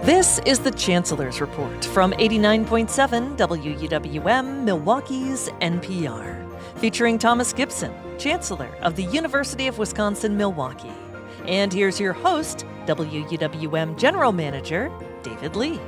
This is the Chancellor's Report from 89.7 WUWM, Milwaukee's NPR, featuring Thomas Gibson, Chancellor of the University of Wisconsin-Milwaukee. And here's your host, WUWM General Manager, David Lee.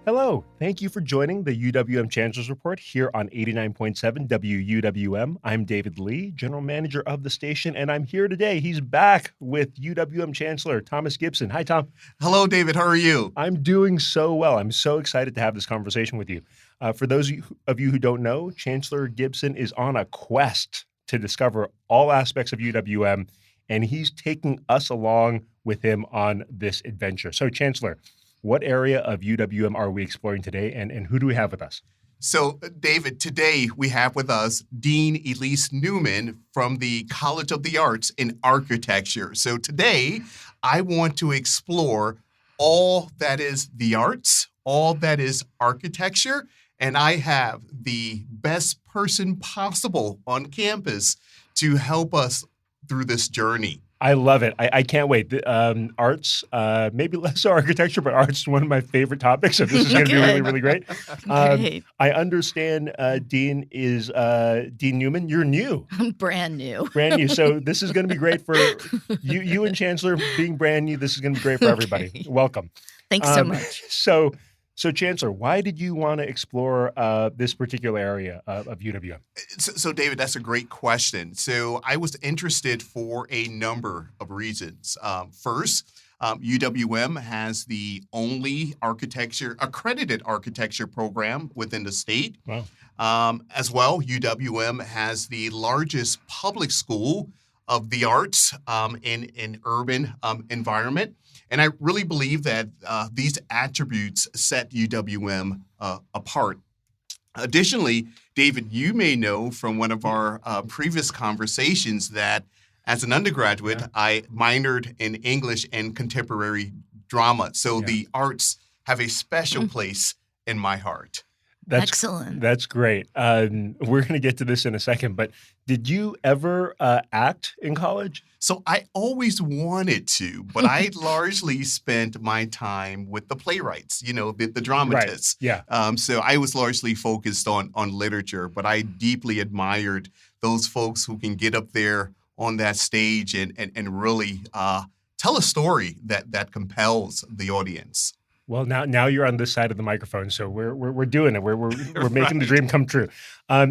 Hello, thank you for joining the UWM Chancellor's Report here on 89.7 WUWM. I'm David Lee, General Manager of the station, and I'm here today. He's back with UWM Chancellor Thomas Gibson. Hi, Tom. Hello, David. How are you? I'm doing so well. I'm so excited to have this conversation with you. For those of you who don't know, Chancellor Gibson is on a quest to discover all aspects of UWM, and he's taking us along with him on this adventure. So, Chancellor, what area of UWM are we exploring today, and who do we have with us? So, David, today we have with us Dean Elysse Newman from the College of the Arts in Architecture. So today I want to explore all that is the arts, all that is architecture, and I have the best person possible on campus to help us through this journey. I love it. I can't wait. Arts, maybe less so architecture, but arts is one of my favorite topics. So this is going to be really, really great. Great. I understand Dean is Dean Newman. You're new. I'm brand new. Brand new. So this is going to be great for you and Chancellor being brand new. This is going to be great for everybody. Okay. Welcome. Thanks so much. So Chancellor, why did you want to explore this particular area of UWM? So, David, that's a great question. So I was interested for a number of reasons. First, UWM has the only accredited architecture program within the state. Wow. As well, UWM has the largest public school of the arts in an urban environment. And I really believe that these attributes set UWM apart. Additionally, David, you may know from one of our previous conversations that as an undergraduate, I minored in English and contemporary drama. So the arts have a special place in my heart. Excellent. That's great. We're going to get to this in a second, but did you ever act in college? So I always wanted to, but I largely spent my time with the playwrights, the dramatists. Right. Yeah. So I was largely focused on literature, but I deeply admired those folks who can get up there on that stage and really tell a story that compels the audience. Well, now you're on this side of the microphone, so we're doing it. We're making the dream come true.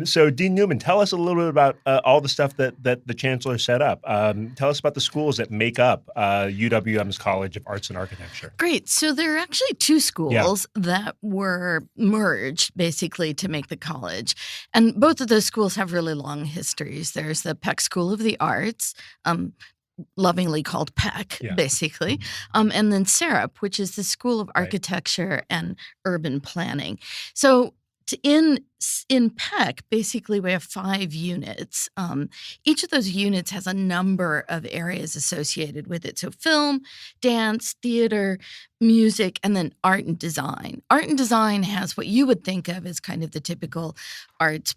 So, Dean Newman, tell us a little bit about all the stuff that the Chancellor set up. Tell us about the schools that make up UWM's College of Arts and Architecture. Great. So there are actually two schools that were merged basically to make the college. And both of those schools have really long histories. There's the Peck School of the Arts, lovingly called Peck, basically. And then SARUP, which is the School of Architecture and Urban Planning. So in Peck, basically, we have 5 units. Each of those units has a number of areas associated with it. So film, dance, theater, music, and then art and design. Art and design has what you would think of as kind of the typical art,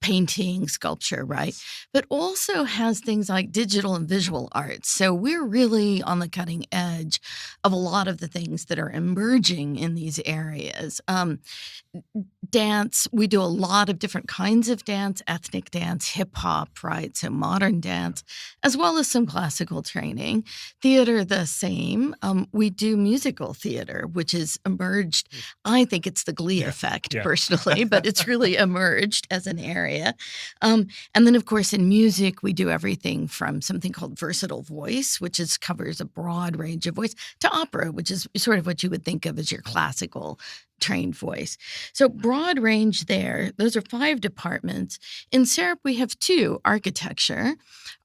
painting, sculpture, right? But also has things like digital and visual arts. So we're really on the cutting edge of a lot of the things that are emerging in these areas. Dance, we do a lot of different kinds of dance, ethnic dance, hip hop, right? So modern dance, as well as some classical training. Theater, the same. We do musical theater, which has emerged. I think it's the Glee effect personally, but it's really emerged as an area. And then, of course, in music, we do everything from something called versatile voice, which covers a broad range of voice, to opera, which is sort of what you would think of as your classical trained voice. So broad range there. Those are 5 departments. In SARUP, we have 2, architecture.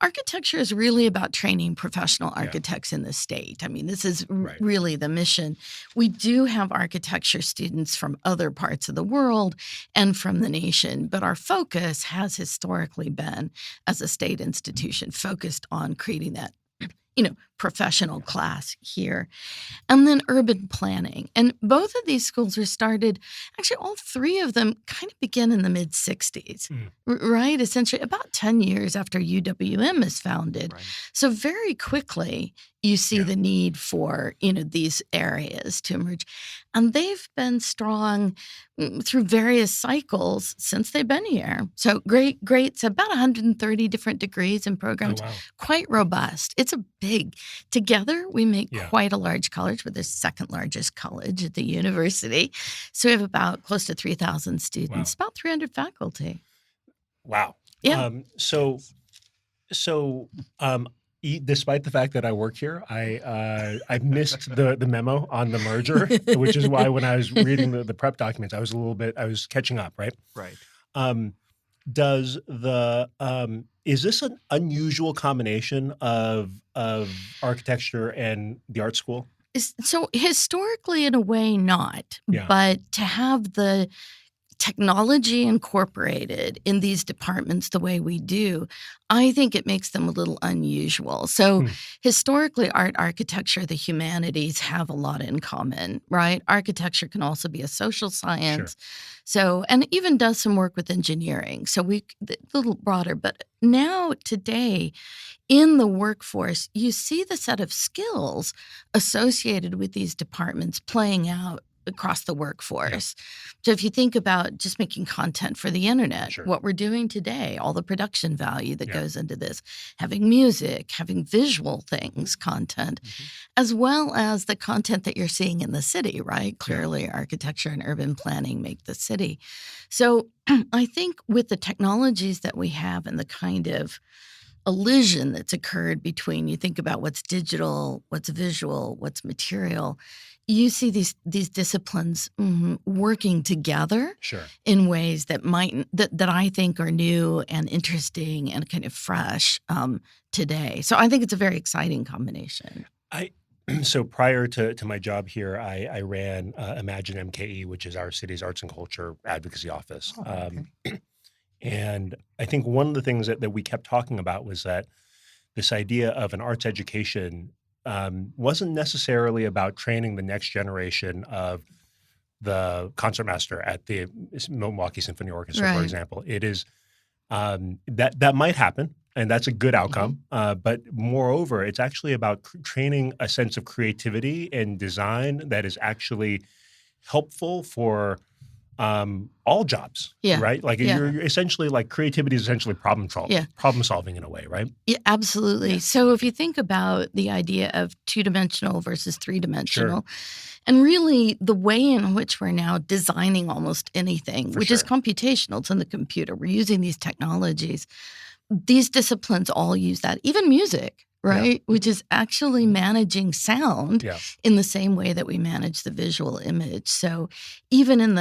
Architecture is really about training professional architects in the state. I mean, this is really the mission. We do have architecture students from other parts of the world and from the nation, but our focus has historically been, as a state institution, focused on creating that professional class here. And then urban planning. And both of these schools were started, actually all three of them kind of begin in the mid-60s, right? Essentially about 10 years after UWM is founded. Right. So very quickly, you see the need for, these areas to emerge. And they've been strong through various cycles since they've been here. So grades, about 130 different degrees and programs, quite robust. It's a big, together we make quite a large college. We're the second largest college at the university. So we have about close to 3,000 students, about 300 faculty. Wow. Yeah. Despite the fact that I work here, I missed the memo on the merger, which is why when I was reading the prep documents, I was catching up, right? Right. Is this an unusual combination of architecture and the art school? So historically, in a way, not. But to have the technology incorporated in these departments the way we do, I think it makes them a little unusual. So historically, art, architecture, the humanities have a lot in common, right? Architecture can also be a social science. So, and even does some work with engineering. So a little broader, but now today in the workforce, you see the set of skills associated with these departments playing out across the workforce. So if you think about just making content for the internet, what we're doing today, all the production value that goes into this, having music, having visual things, content, as well as the content that you're seeing in the city, right? Clearly, architecture and urban planning make the city. So I think with the technologies that we have and the kind of illusion that's occurred between, you think about what's digital, what's visual, what's material, you see these disciplines working together in ways that that I think are new and interesting and kind of fresh today. So I think it's a very exciting combination. So prior to my job here, I ran Imagine MKE, which is our city's arts and culture advocacy office. And I think one of the things that we kept talking about was that this idea of an arts education wasn't necessarily about training the next generation of the concertmaster at the Milwaukee Symphony Orchestra, for example. It is that might happen, and that's a good outcome. But moreover, it's actually about training a sense of creativity and design that is actually helpful for all jobs, right? Like you're essentially like creativity is essentially problem solving in a way, right? Yeah, absolutely. So if you think about the idea of two-dimensional versus three-dimensional, and really the way in which we're now designing almost anything, which is computational, it's in the computer. We're using these technologies. These disciplines all use that, even music. Right? Which is actually managing sound in the same way that we manage the visual image. So even in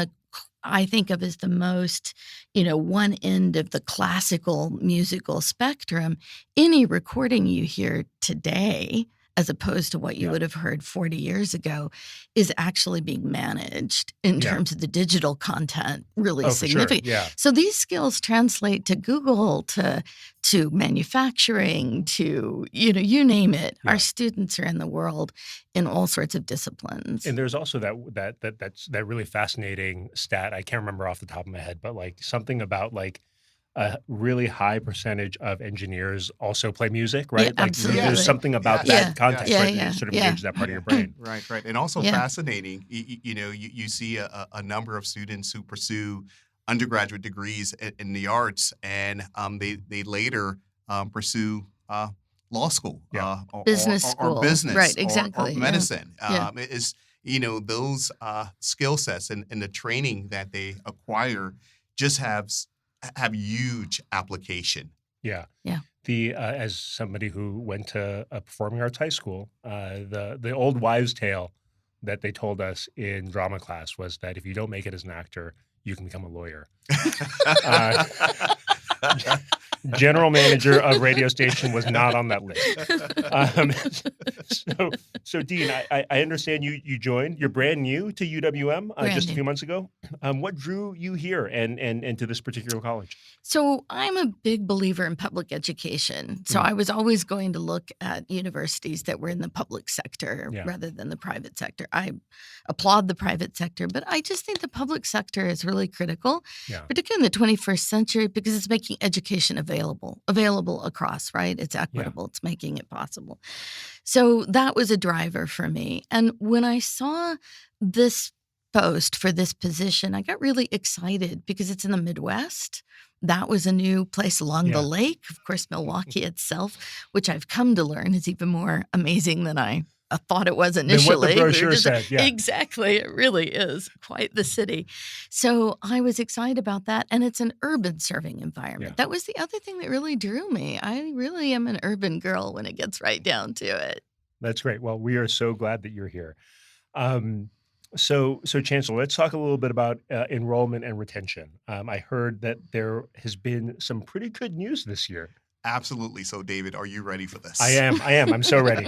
I think of as the most, one end of the classical musical spectrum, any recording you hear today, as opposed to what you would have heard 40 years ago, is actually being managed in terms of the digital content really significant. So these skills translate to Google, to manufacturing, to, you name it. Our students are in the world in all sorts of disciplines. And there's also that really fascinating stat. I can't remember off the top of my head, but like something about like a really high percentage of engineers also play music, right? Yeah, absolutely. There's something about that context, right? That sort of engages that part of your brain. Right. And also fascinating, you see a number of students who pursue undergraduate degrees in the arts, and they later pursue law school, business school, or business, right? Exactly, or medicine. Is those skill sets and the training that they acquire just have huge application. Yeah. As somebody who went to a performing arts high school, the old wives' tale that they told us in drama class was that if you don't make it as an actor, you can become a lawyer. General manager of radio station was not on that list. So Dean, I understand you joined. You're brand new to UWM just a few months ago. What drew you here and to this particular college? So I'm a big believer in public education. So I was always going to look at universities that were in the public sector rather than the private sector. I applaud the private sector, but I just think the public sector is really critical, particularly in the 21st century, because it's making education available across, right? It's equitable. It's making it possible. So that was a driver for me. And when I saw this post for this position, I got really excited because it's in the Midwest. That was a new place along the lake. Of course, Milwaukee itself, which I've come to learn is even more amazing than I thought it was initially. Than what the brochure said, Exactly. It really is quite the city. So I was excited about that. And it's an urban serving environment. Yeah. That was the other thing that really drew me. I really am an urban girl when it gets right down to it. That's great. Well, we are so glad that you're here. So Chancellor, let's talk a little bit about enrollment and retention. I heard that there has been some pretty good news this year. Absolutely. So, David, are you ready for this? I am. I'm so ready.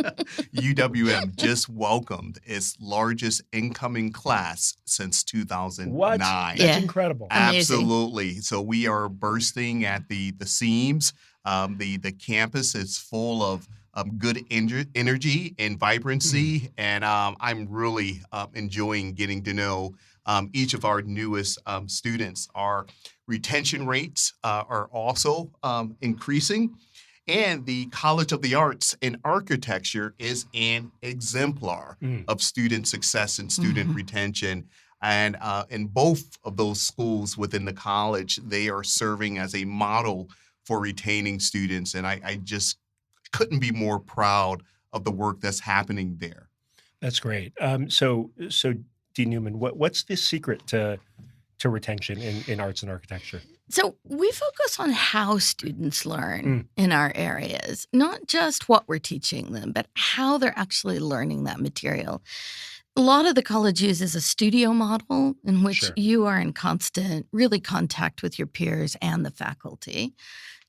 UWM just welcomed its largest incoming class since 2009. What? That's incredible. Amazing. Absolutely. So we are bursting at the seams. The campus is full of good energy and vibrancy, and I'm really enjoying getting to know each of our newest students. Our retention rates are also increasing, and the College of the Arts in Architecture is an exemplar of student success and student retention. And in both of those schools within the college, they are serving as a model for retaining students, and I just couldn't be more proud of the work that's happening there. That's great. So Dean Newman, what's the secret to retention in arts and architecture? So we focus on how students learn in our areas, not just what we're teaching them, but how they're actually learning that material. A lot of the college uses a studio model in which you are in constant, really contact with your peers and the faculty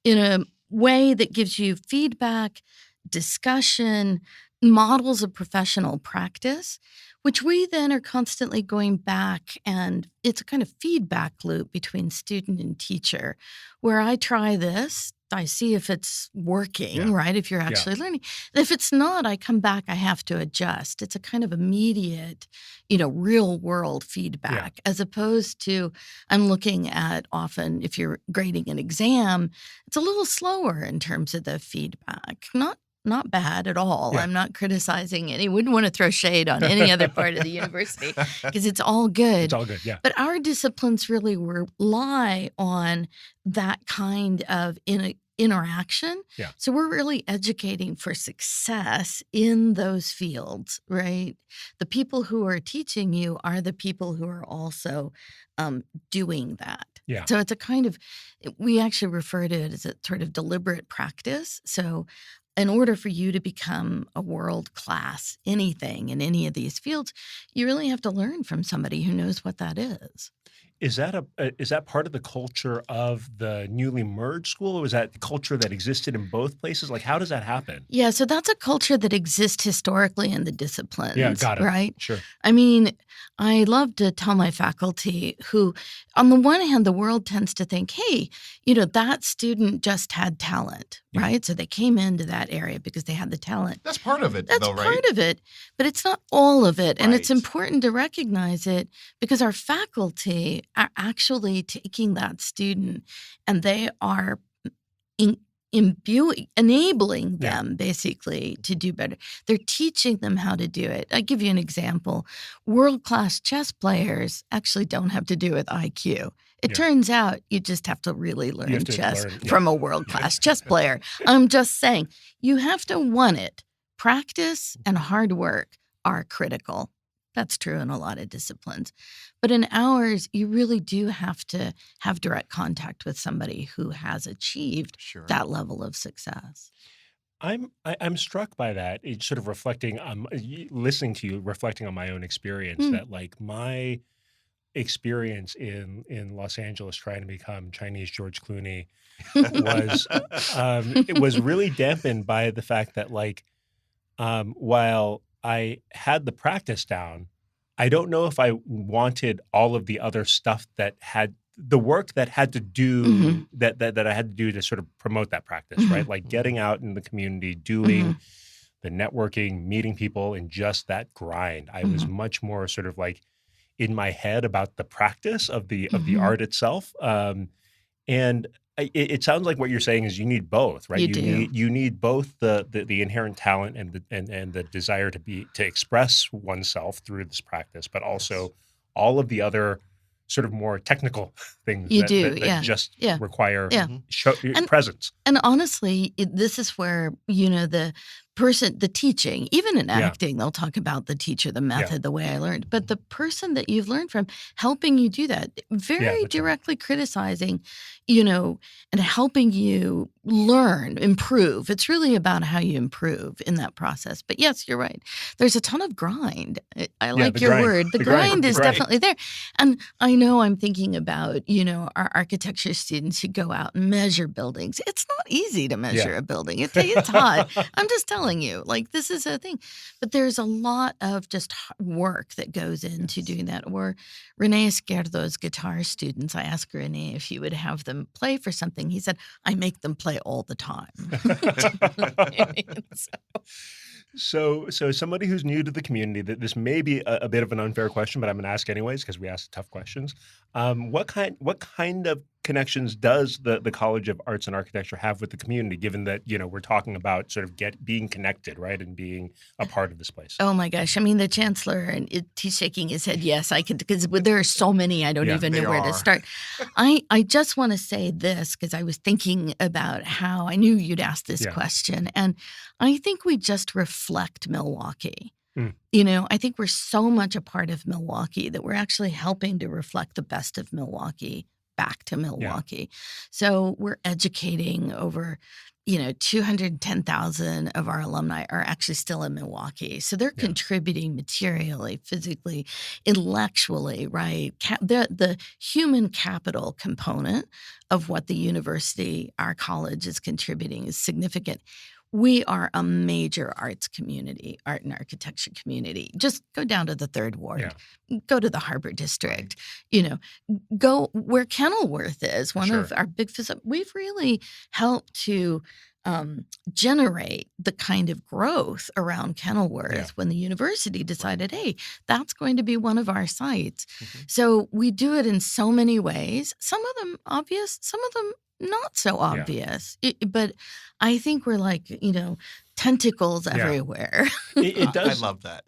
in a way that gives you feedback, discussion, models of professional practice, which we then are constantly going back, and it's a kind of feedback loop between student and teacher, where I try this, I see if it's working, right, if you're actually learning. If it's not, I come back, I have to adjust. It's a kind of immediate, real world feedback, as opposed to I'm looking at often if you're grading an exam, it's a little slower in terms of the feedback. Not bad at all. I'm not criticizing any. Wouldn't want to throw shade on any other part of the university because it's all good. It's all good, yeah. But our disciplines really rely on that kind of interaction. Yeah. So we're really educating for success in those fields, right? The people who are teaching you are the people who are also doing that. Yeah. So it's a kind of, we actually refer to it as a sort of deliberate practice. So in order for you to become a world-class anything in any of these fields, you really have to learn from somebody who knows what that is. Is that part of the culture of the newly merged school, or is that culture that existed in both places? Like, how does that happen? Yeah, so that's a culture that exists historically in the disciplines. Yeah, got it. Right? Sure. I mean, I love to tell my faculty who, on the one hand, the world tends to think, hey, that student just had talent, right? So they came into that area because they had the talent. That's part of it, That's though, right? part of it, but it's not all of it. And it's Right. important to recognize it because our faculty are actually taking that student and they are enabling them basically to do better. They're teaching them how to do it. I give you an example. World-class chess players actually don't have to do with IQ. It turns out you just have to really learn chess from a world-class chess player. I'm just saying, you have to want it. Practice and hard work are critical. That's true in a lot of disciplines. But in ours, you really do have to have direct contact with somebody who has achieved that level of success. I'm struck by that. It's sort of reflecting on listening to you, reflecting on my own experience that like experience in Los Angeles trying to become Chinese George Clooney was it was really dampened by the fact that while I had the practice down, I don't know if I wanted all of the other stuff that had the work that had to do that I had to do to sort of promote that practice, right? Like getting out in the community, doing the networking, meeting people, and just that grind. I was much more sort of like in my head about the practice of the art itself. And it sounds like what you're saying is you need both, right? You need both the inherent talent and the desire to express oneself through this practice, but also all of the other sort of more technical things that just require presence. And honestly, this is where, the teaching, even in acting, they'll talk about the teacher, the method, the way I learned. But the person that you've learned from helping you do that, very directly criticizing, and helping you learn, improve. It's really about how you improve in that process. But yes, you're right. There's a ton of grind. I like your word. The grind is definitely there. And I know I'm thinking about, our architecture students who go out and measure buildings. It's not easy to measure a building. It's hard. I'm just telling you, this is a thing. But there's a lot of just work that goes into doing that. Or Rene Izquierdo's guitar students, I asked Rene if he would have them play for something. He said, I make them play all the time. So somebody who's new to the community, this may be a bit of an unfair question, but I'm going to ask anyways because we ask tough questions. What kind of connections does the College of Arts and Architecture have with the community, given that, we're talking about sort of being connected, right, and being a part of this place? Oh, my gosh. I mean, the Chancellor, and he's shaking his head, yes, I could, because there are so many, I don't even know where to start. I just want to say this, because I was thinking about how I knew you'd ask this question, and I think we just reflect Milwaukee. I think we're so much a part of Milwaukee that we're actually helping to reflect the best of Milwaukee back to Milwaukee. So we're educating over, 210,000 of our alumni are actually still in Milwaukee. So they're contributing materially, physically, intellectually, right? The human capital component of what the university, our college is contributing is significant. We are a major arts community, art and architecture community. Just go down to the Third Ward, go to the Harbor District, go where Kenilworth is, one of our big facilities. We've really helped to generate the kind of growth around Kenilworth when the university decided, hey, that's going to be one of our sites. So we do it in so many ways, some of them obvious, some of them not so obvious, but I think we're tentacles everywhere. It does. I love that.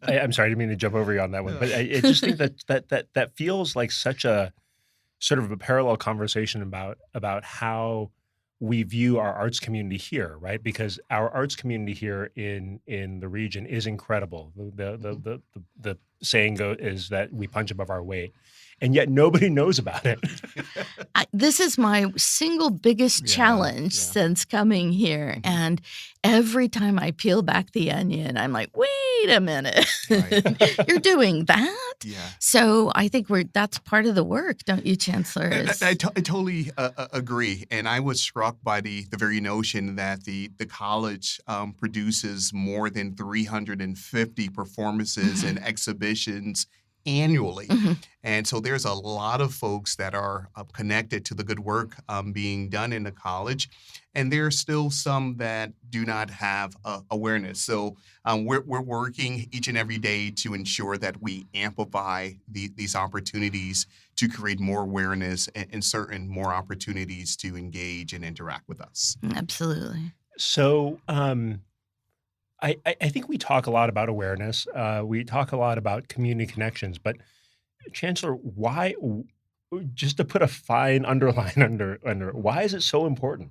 I'm sorry, I didn't mean to jump over you on that one, but I just think that feels like such a sort of a parallel conversation about how we view our arts community here, right? Because our arts community here in the region is incredible. The saying is that we punch above our weight. And yet nobody knows about it. This is my single biggest challenge since coming here. And every time I peel back the onion, I'm like, wait a minute. You're doing that? Yeah. So I think that's part of the work, don't you, Chancellor? I totally agree. And I was struck by the very notion that the college produces more than 350 performances and exhibitions annually. And so there's a lot of folks that are connected to the good work being done in the college. And there's still some that do not have awareness. So we're working each and every day to ensure that we amplify these opportunities to create more awareness and certain more opportunities to engage and interact with us. Absolutely. So I think we talk a lot about awareness. We talk a lot about community connections, but Chancellor, why, just to put a fine underline under, why is it so important?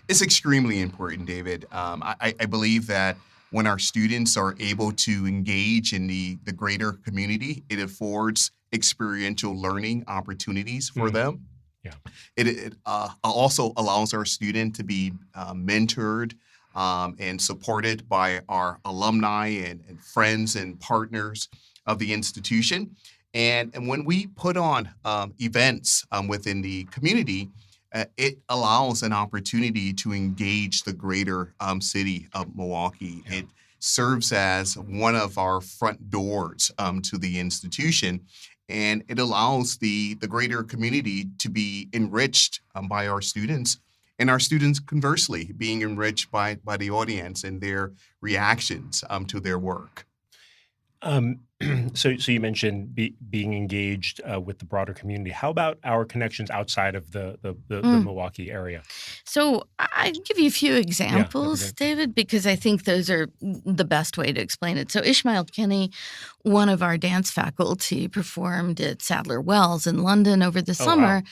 It's extremely important, David. I believe that when our students are able to engage in the greater community, it affords experiential learning opportunities for them. Yeah. It also allows our student to be mentored and supported by our alumni and friends and partners of the institution. And when we put on events within the community, it allows an opportunity to engage the greater city of Milwaukee. Yeah. It serves as one of our front doors to the institution, and it allows the greater community to be enriched by our students, and our students, conversely, being enriched by the audience and their reactions to their work. So you mentioned being engaged with the broader community. How about our connections outside of the Milwaukee area? So I can give you a few examples, that'd David, because I think those are the best way to explain it. So Ishmael Kenny, one of our dance faculty, performed at Sadler Wells in London over the summer. Wow.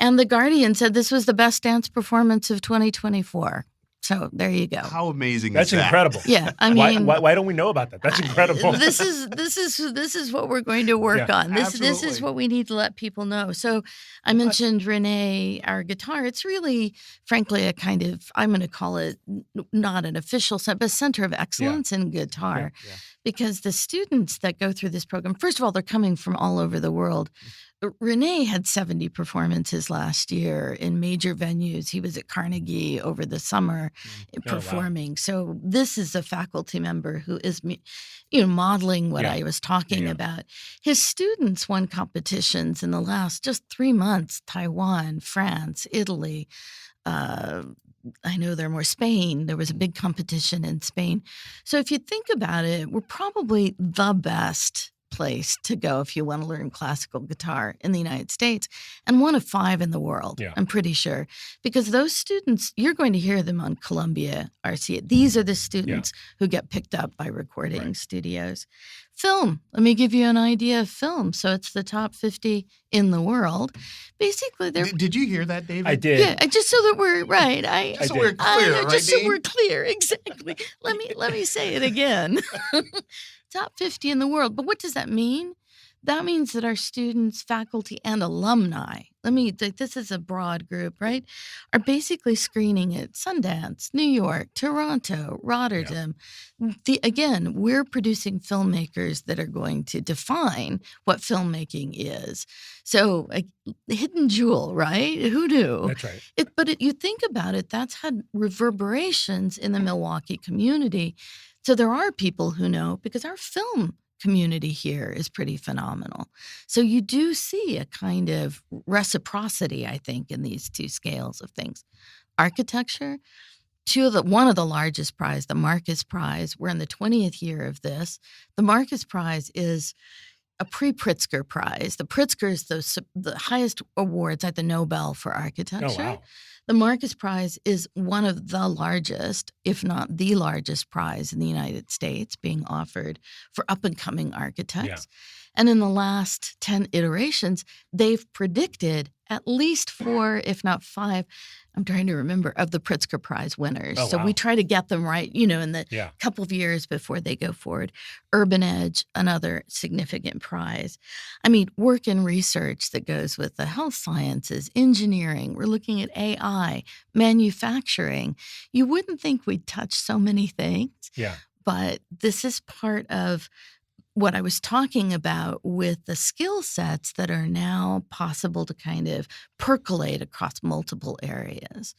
And The Guardian said this was the best dance performance of 2024. So there you go. How amazing That's is that? incredible. Yeah, I mean, why don't we know about that? That's incredible. This is what we're going to work on. This is absolutely. what we need to let people know. So I mentioned Renee, our guitar. It's really, frankly, a kind of, I'm going to call it not an official center, but a center of excellence in guitar, Yeah. because the students that go through this program, first of all, they're coming from all over the world. Renee had 70 performances last year in major venues. He was at Carnegie over the summer performing. So this is a faculty member who is, modeling what I was talking about. His students won competitions in the last just 3 months: Taiwan, France, Italy. I know there are more. Spain. There was a big competition in Spain. So if you think about it, we're probably the best place to go if you want to learn classical guitar in the United States, and one of 5 in the world, I'm pretty sure. Because those students, you're going to hear them on Columbia RCA. These are the students who get picked up by recording studios. Film. Let me give you an idea of film. So it's the top 50 in the world. Basically, they're... Did you hear that, David? I did. Yeah, just so that we're right. Just so we're clear, right, just so Dean? we're clear, exactly. Let me say it again. Top 50 in the world. But what does that mean? That means that our students, faculty, and alumni, this is a broad group, right, are basically screening at Sundance, New York, Toronto, Rotterdam. Again, we're producing filmmakers that are going to define what filmmaking is. So a hidden jewel, right? Who knew? That's right. But you think about it, that's had reverberations in the Milwaukee community. So there are people who know, because our film community here is pretty phenomenal. So you do see a kind of reciprocity, I think, in these two scales of things. Architecture, one of the largest prize, the Marcus Prize. We're in the 20th year of this. The Marcus Prize is a pre-Pritzker Prize. The Pritzker is the highest awards at the Nobel for architecture. Oh, wow. The Marcus Prize is one of the largest, if not the largest prize in the United States being offered for up-and-coming architects. And in the last 10 iterations, they've predicted at least 4, if not 5, I'm trying to remember, of the Pritzker Prize winners. Oh, so wow. we try to get them right, in the couple of years before they go forward. Urban Edge, another significant prize. I mean, work and research that goes with the health sciences, engineering. We're looking at AI, manufacturing. You wouldn't think we'd touch so many things. Yeah. But this is part of what I was talking about with the skill sets that are now possible to kind of percolate across multiple areas.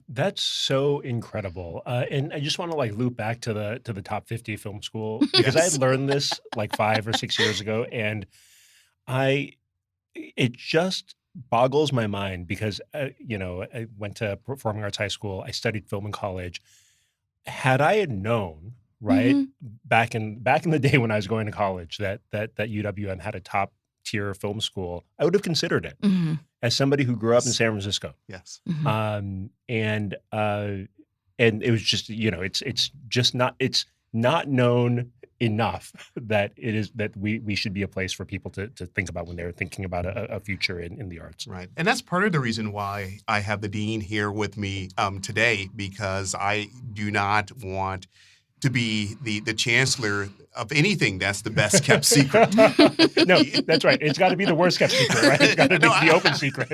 That's so incredible. And I just want to loop back to the top 50 film school, because I had learned this 5 or 6 years ago, and it just boggles my mind because I went to Performing Arts High School. I studied film in college. Had I had known, right, back in the day when I was going to college, that UWM had a top tier film school, I would have considered it as somebody who grew up in San Francisco. Yes. And it was just, it's just not known enough that we should be a place for people to think about when they're thinking about a future in the arts. Right. And that's part of the reason why I have the dean here with me today, because I do not want to be the chancellor of anything that's the best kept secret. No, that's right. It's got to be the worst kept secret, right? It's got to be the open secret.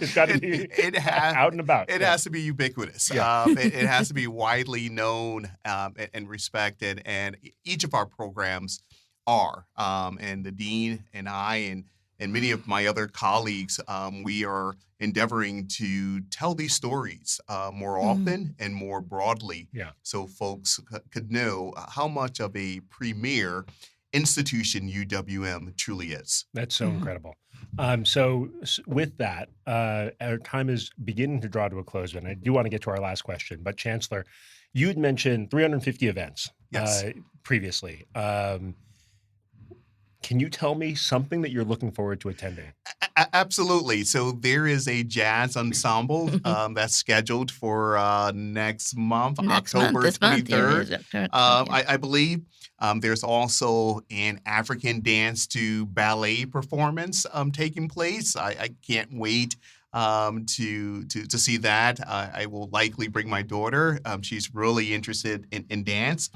It's got to be out and about. It has to be ubiquitous. Yeah. It has to be widely known and respected. And each of our programs are. And the dean and I and many of my other colleagues, we are endeavoring to tell these stories more often and more broadly, so folks could know how much of a premier institution UWM truly is. That's so incredible. So with that, our time is beginning to draw to a close, and I do want to get to our last question. But Chancellor, you had mentioned 350 events previously. Can you tell me something that you're looking forward to attending? Absolutely. So there is a jazz ensemble that's scheduled for next month, October 23rd. I believe there's also an African dance to ballet performance taking place. I can't wait to see that. I will likely bring my daughter. She's really interested in dance.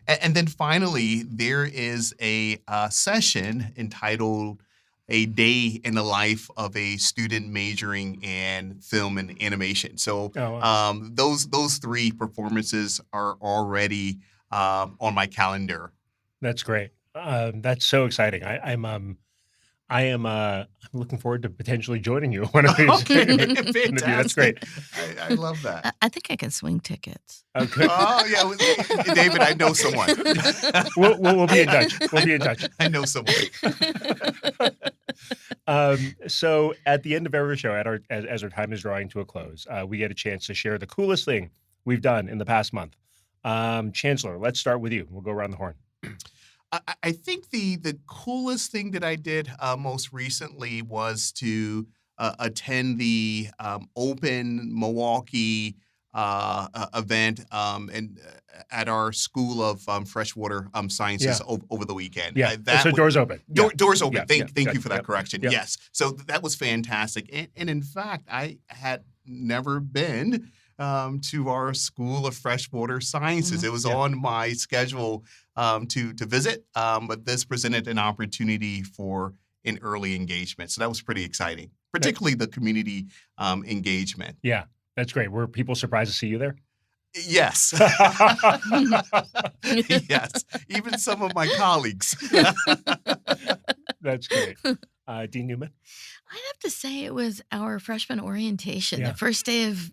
And then finally, there is a session entitled A Day in the Life of a Student Majoring in Film and Animation. So those three performances are already on my calendar. That's great. That's so exciting. I'm looking forward to potentially joining you. Fantastic. That's great. I love that. I think I can swing tickets. Okay. Oh yeah, David, I know someone. We'll be in touch. We'll be in touch. I know someone. So at the end of every show, as our time is drawing to a close, we get a chance to share the coolest thing we've done in the past month. Chancellor, let's start with you. We'll go around the horn. I think the coolest thing that I did most recently was to attend the Open Milwaukee event and at our School of Freshwater Sciences over the weekend. Yeah, so doors open. Doors open. Thank you for that correction. Yep. Yes, so that was fantastic. And in fact, I had never been to our School of Freshwater Sciences. It was on my schedule to visit, but this presented an opportunity for an early engagement. So that was pretty exciting, particularly the community engagement. Yeah, that's great. Were people surprised to see you there? Yes. Yes. Even some of my colleagues. That's great. Dean Newman? I'd have to say it was our freshman orientation, the first day of,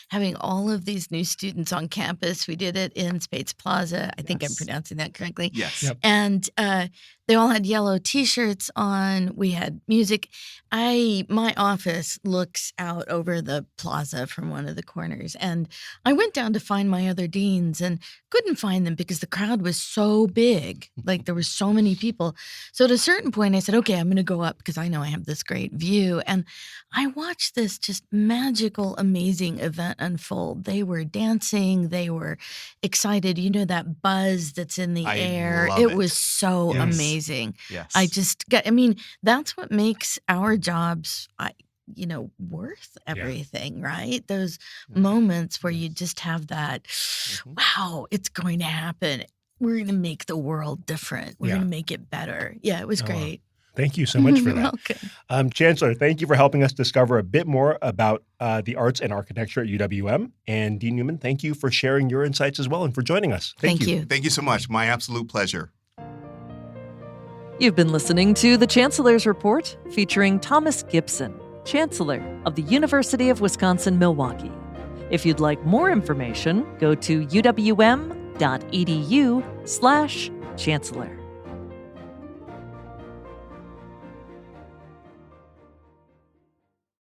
having all of these new students on campus. We did it in Spates Plaza. I think I'm pronouncing that correctly. Yes. Yep. And they all had yellow T-shirts on. We had music. My office looks out over the plaza from one of the corners. And I went down to find my other deans and couldn't find them because the crowd was so big. Like there were so many people. So at a certain point, I said, okay, I'm going to go up because I know I have this great view. And I watched this just magical, amazing event unfold. They were dancing. They were excited. That buzz that's in the air. It was so amazing. Yes. That's what makes our jobs, worth everything, right? Those moments where you just have that, wow, it's going to happen. We're going to make the world different. We're going to make it better. Yeah, it was great. Thank you so much for You're that. welcome. Chancellor, thank you for helping us discover a bit more about the arts and architecture at UWM. And Dean Newman, thank you for sharing your insights as well and for joining us. Thank you. Thank you so much. My absolute pleasure. You've been listening to The Chancellor's Report featuring Thomas Gibson, Chancellor of the University of Wisconsin-Milwaukee. If you'd like more information, go to uwm.edu/chancellor.